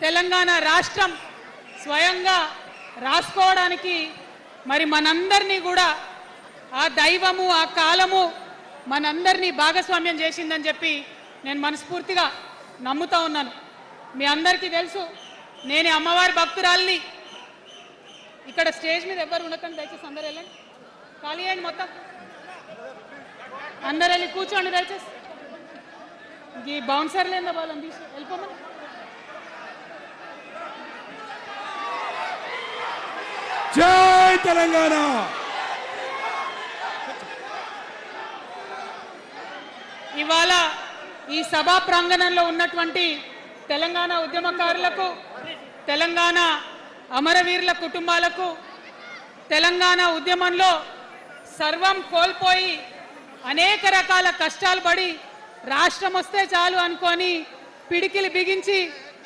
తెలంగాణ రాష్ట్రం స్వయంగా రాసుకోవడానికి మరి మనందరినీ కూడా ఆ దైవము ఆ కాలము మనందరినీ భాగస్వామ్యం చేసిందని చెప్పి నేను మనస్ఫూర్తిగా నమ్ముతా ఉన్నాను. మీ అందరికీ తెలుసు నేను అమ్మవారి భక్తురాలిని. ఇక్కడ స్టేజ్ మీద ఎవరు ఉండకండి, దయచేసి అందరు వెళ్ళండి, ఖాళీ అయ్యండి, మొత్తం అందరు వెళ్ళి కూర్చోండి దయచేసి. ఈ బౌన్సర్లు ఏందో వాళ్ళని తీసి వెళ్ళిపోమని. జై తెలంగాణ. ఇవాళ ఈ సభా ప్రాంగణంలో ఉన్నటువంటి తెలంగాణ ఉద్యమకారులకు, తెలంగాణ అమరవీరుల కుటుంబాలకు, తెలంగాణ ఉద్యమంలో సర్వం కోల్పోయి అనేక రకాల కష్టాలు పడి రాష్ట్రం వస్తే చాలు అనుకొని పిడికిలు బిగించి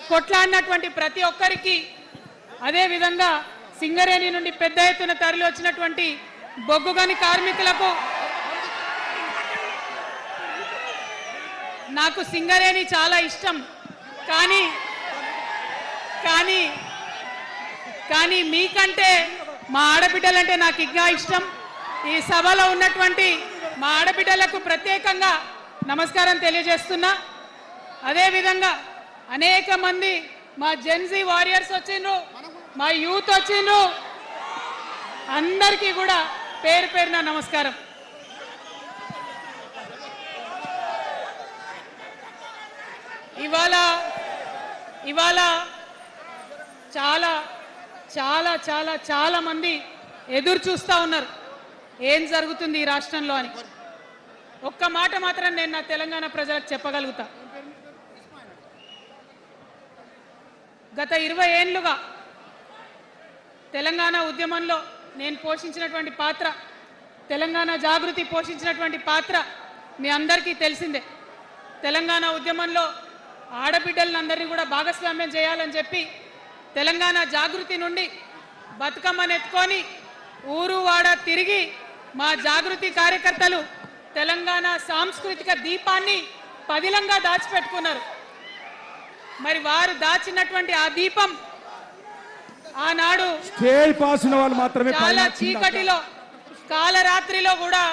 కొట్లాడినటువంటి ప్రతి ఒక్కరికి, అదేవిధంగా సింగరేణి నుండి పెద్ద ఎత్తున తరలి వచ్చినటువంటి బొగ్గుగని కార్మికులకు, నాకు సింగరేణి చాలా ఇష్టం, కానీ కానీ కానీ మీకంటే మా ఆడబిడ్డలంటే నాకు ఇంకా ఇష్టం. ఈ సభలో ఉన్నటువంటి మా ఆడబిడ్డలకు ప్రత్యేకంగా నమస్కారం తెలియజేస్తున్నా. అదేవిధంగా అనేక మంది మా జెన్జీ వారియర్స్ వచ్చిండ్రు, మా యూత్ వచ్చిండ్రు, అందరికీ కూడా పేరు పేరున నమస్కారం. ఇవాళ చాలా చాలా చాలా చాలా మంది ఎదురు చూస్తూ ఉన్నారు ఏం జరుగుతుంది ఈ రాష్ట్రంలో అని. ఒక్క మాట మాత్రం నేను నా తెలంగాణ ప్రజలకు చెప్పగలుగుతా. గత 20 ఏళ్లుగా తెలంగాణ ఉద్యమంలో నేను పోషించినటువంటి పాత్ర, తెలంగాణ జాగృతి పోషించినటువంటి పాత్ర మీ అందరికీ తెలిసిందే. తెలంగాణ ఉద్యమంలో ఆడబిడ్డలందరినీ కూడా భాగస్వామ్యం చేయాలని చెప్పి తెలంగాణ జాగృతి నుండి బతుకమ్మను ఎత్తుకొని ఊరు వాడ తిరిగి మా జాగృతి కార్యకర్తలు తెలంగాణ సాంస్కృతిక దీపాన్ని పదిలంగా దాచిపెట్టుకున్నారు. మరి వారు దాచినటువంటి ఆ దీపం ఆనాడు చాలా చీకటిలో కాలరాత్రిలో కూడా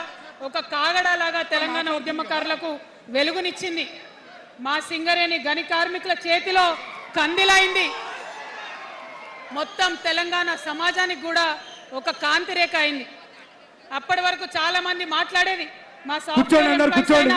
ఒక కాగడాలాగా తెలంగాణ ఉద్యమకారులకు వెలుగునిచ్చింది. మా సింగరేణి గని కార్మికుల చేతిలో కందిలైంది. మొత్తం తెలంగాణ సమాజానికి కూడా ఒక కాంతి రేఖ అయింది. అప్పటి వరకు చాలా మంది మాట్లాడేది మా సాఫ్ట్వేర్